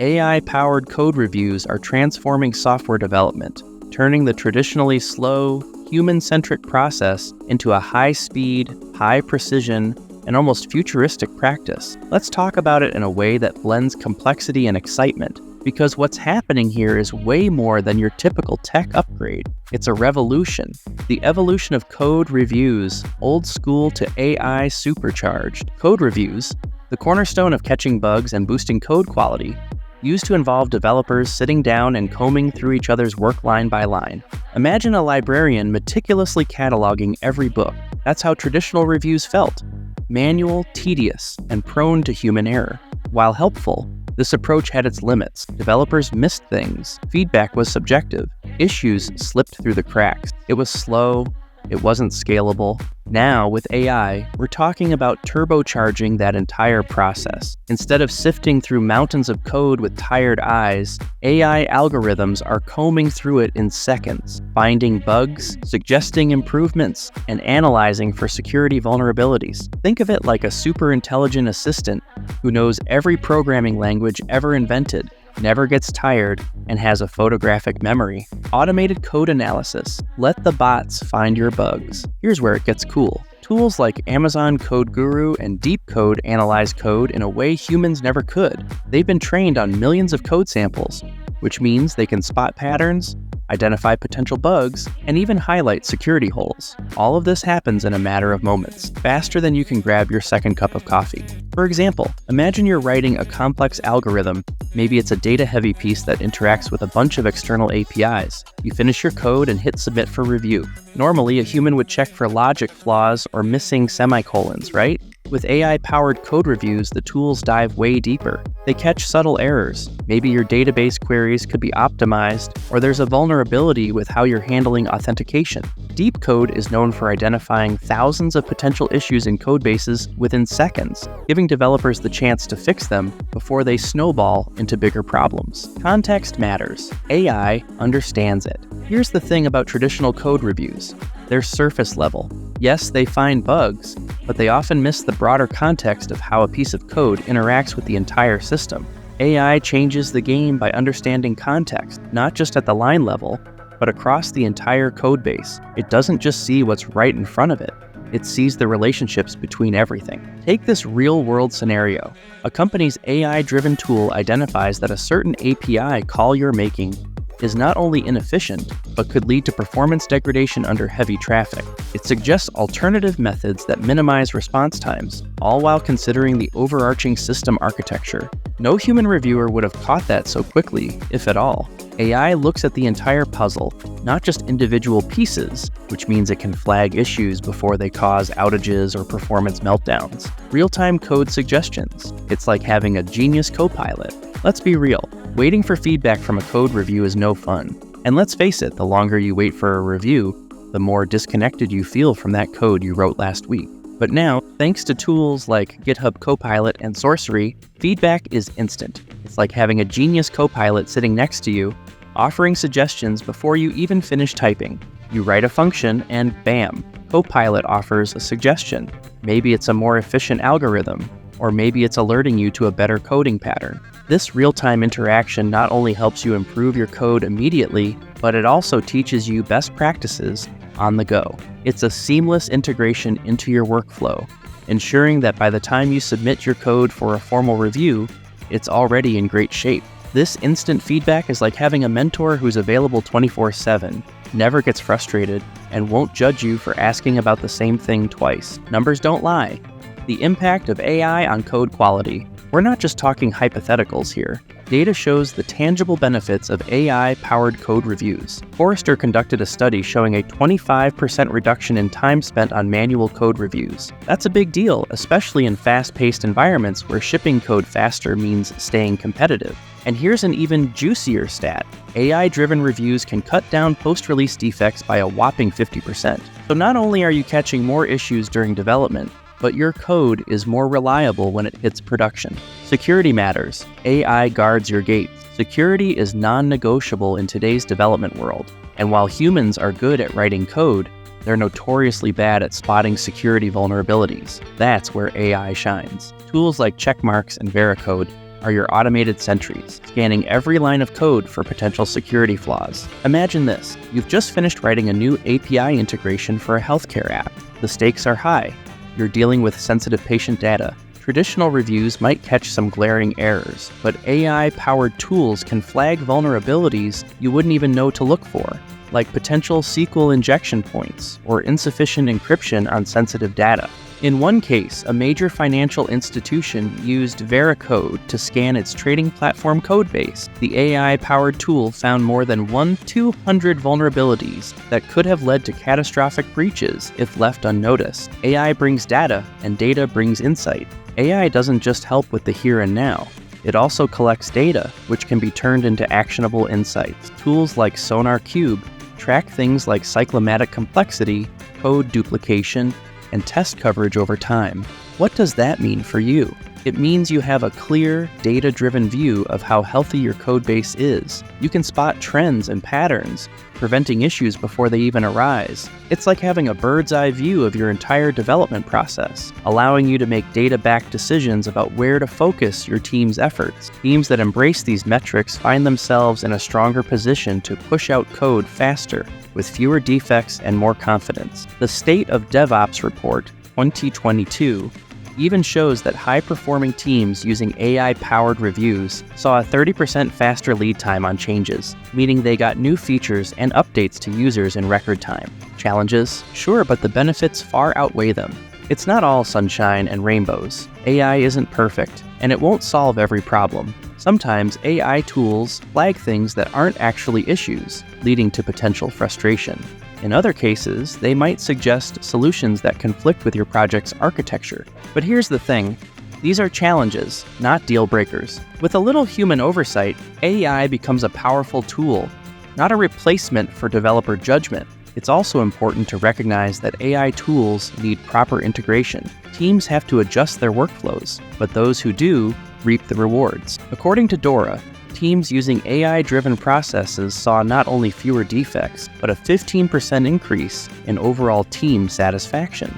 AI-powered code reviews are transforming software development, turning the traditionally slow, human-centric process into a high-speed, high-precision, and almost futuristic practice. Let's talk about it in a way that blends complexity and excitement, because what's happening here is way more than your typical tech upgrade. It's a revolution. The evolution of code reviews, old school to AI supercharged. Code reviews, the cornerstone of catching bugs and boosting code quality, used to involve developers sitting down and combing through each other's work line by line. Imagine a librarian meticulously cataloging every book. That's how traditional reviews felt. Manual, tedious, and prone to human error. While helpful, this approach had its limits. Developers missed things. Feedback was subjective. Issues slipped through the cracks. It was slow. It wasn't scalable. Now, with AI, we're talking about turbocharging that entire process. Instead of sifting through mountains of code with tired eyes, AI algorithms are combing through it in seconds, finding bugs, suggesting improvements, and analyzing for security vulnerabilities. Think of it like a super intelligent assistant who knows every programming language ever invented, never gets tired, and has a photographic memory. Automated code analysis. Let the bots find your bugs. Here's where it gets cool. Tools like Amazon Code Guru and Deep Code analyze code in a way humans never could. They've been trained on millions of code samples, which means they can spot patterns, identify potential bugs, and even highlight security holes. All of this happens in a matter of moments, faster than you can grab your second cup of coffee. For example, imagine you're writing a complex algorithm. Maybe it's a data-heavy piece that interacts with a bunch of external APIs. You finish your code and hit submit for review. Normally, a human would check for logic flaws or missing semicolons, right? With AI-powered code reviews, the tools dive way deeper. They catch subtle errors. Maybe your database queries could be optimized, or there's a vulnerability with how you're handling authentication. Deep Code is known for identifying thousands of potential issues in codebases within seconds, giving developers the chance to fix them before they snowball into bigger problems. Context matters. AI understands it. Here's the thing about traditional code reviews. They're surface level. Yes, they find bugs, but they often miss the broader context of how a piece of code interacts with the entire system. AI changes the game by understanding context, not just at the line level, but across the entire code base. It doesn't just see what's right in front of it. It sees the relationships between everything. Take this real-world scenario. A company's AI-driven tool identifies that a certain API call you're making is not only inefficient, but could lead to performance degradation under heavy traffic. It suggests alternative methods that minimize response times, all while considering the overarching system architecture. No human reviewer would have caught that so quickly, if at all. AI looks at the entire puzzle, not just individual pieces, which means it can flag issues before they cause outages or performance meltdowns. Real-time code suggestions. It's like having a genius co-pilot. Let's be real. Waiting for feedback from a code review is no fun. And let's face it, the longer you wait for a review, the more disconnected you feel from that code you wrote last week. But now, thanks to tools like GitHub Copilot and Sorcery, feedback is instant. It's like having a genius copilot sitting next to you, offering suggestions before you even finish typing. You write a function and bam, Copilot offers a suggestion. Maybe it's a more efficient algorithm, or maybe it's alerting you to a better coding pattern. This real-time interaction not only helps you improve your code immediately, but it also teaches you best practices on the go. It's a seamless integration into your workflow, ensuring that by the time you submit your code for a formal review, it's already in great shape. This instant feedback is like having a mentor who's available 24/7, never gets frustrated, and won't judge you for asking about the same thing twice. Numbers don't lie. The impact of AI on code quality. We're not just talking hypotheticals here. Data shows the tangible benefits of AI-powered code reviews. Forrester conducted a study showing a 25% reduction in time spent on manual code reviews. That's a big deal, especially in fast-paced environments where shipping code faster means staying competitive. And here's an even juicier stat. AI-driven reviews can cut down post-release defects by a whopping 50%. So not only are you catching more issues during development, but your code is more reliable when it hits production. Security matters. AI guards your gates. Security is non-negotiable in today's development world. And while humans are good at writing code, they're notoriously bad at spotting security vulnerabilities. That's where AI shines. Tools like Checkmarks and Veracode are your automated sentries, scanning every line of code for potential security flaws. Imagine this. You've just finished writing a new API integration for a healthcare app. The stakes are high. You're dealing with sensitive patient data. Traditional reviews might catch some glaring errors, but AI-powered tools can flag vulnerabilities you wouldn't even know to look for, like potential SQL injection points or insufficient encryption on sensitive data. In one case, a major financial institution used Veracode to scan its trading platform codebase. The AI-powered tool found more than 200 vulnerabilities that could have led to catastrophic breaches if left unnoticed. AI brings data, and data brings insight. AI doesn't just help with the here and now. It also collects data, which can be turned into actionable insights. Tools like SonarQube track things like cyclomatic complexity, code duplication, and test coverage over time. What does that mean for you? It means you have a clear, data-driven view of how healthy your codebase is. You can spot trends and patterns, preventing issues before they even arise. It's like having a bird's-eye view of your entire development process, allowing you to make data-backed decisions about where to focus your team's efforts. Teams that embrace these metrics find themselves in a stronger position to push out code faster, with fewer defects and more confidence. The State of DevOps Report 2022 even shows that high-performing teams using AI-powered reviews saw a 30% faster lead time on changes, meaning they got new features and updates to users in record time. Challenges? Sure, but the benefits far outweigh them. It's not all sunshine and rainbows. AI isn't perfect, and it won't solve every problem. Sometimes AI tools flag things that aren't actually issues, leading to potential frustration. In other cases, they might suggest solutions that conflict with your project's architecture. But here's the thing. These are challenges, not deal breakers. With a little human oversight, AI becomes a powerful tool, not a replacement for developer judgment. It's also important to recognize that AI tools need proper integration. Teams have to adjust their workflows, but those who do reap the rewards. According to Dora, teams using AI-driven processes saw not only fewer defects, but a 15% increase in overall team satisfaction,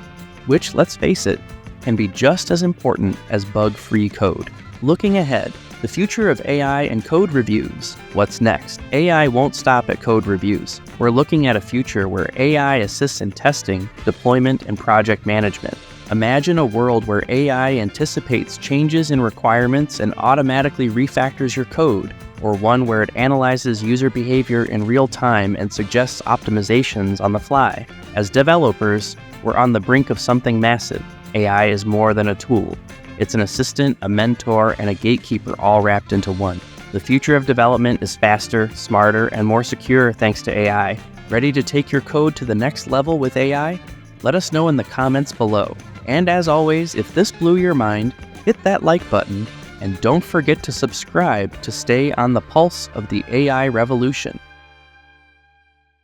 which, let's face it, can be just as important as bug-free code. Looking ahead, the future of AI and code reviews. What's next? AI won't stop at code reviews. We're looking at a future where AI assists in testing, deployment, and project management. Imagine a world where AI anticipates changes in requirements and automatically refactors your code, or one where it analyzes user behavior in real time and suggests optimizations on the fly. As developers, we're on the brink of something massive. AI is more than a tool. It's an assistant, a mentor, and a gatekeeper all wrapped into one. The future of development is faster, smarter, and more secure thanks to AI. Ready to take your code to the next level with AI? Let us know in the comments below. And as always, if this blew your mind, hit that like button, and don't forget to subscribe to stay on the pulse of the AI revolution.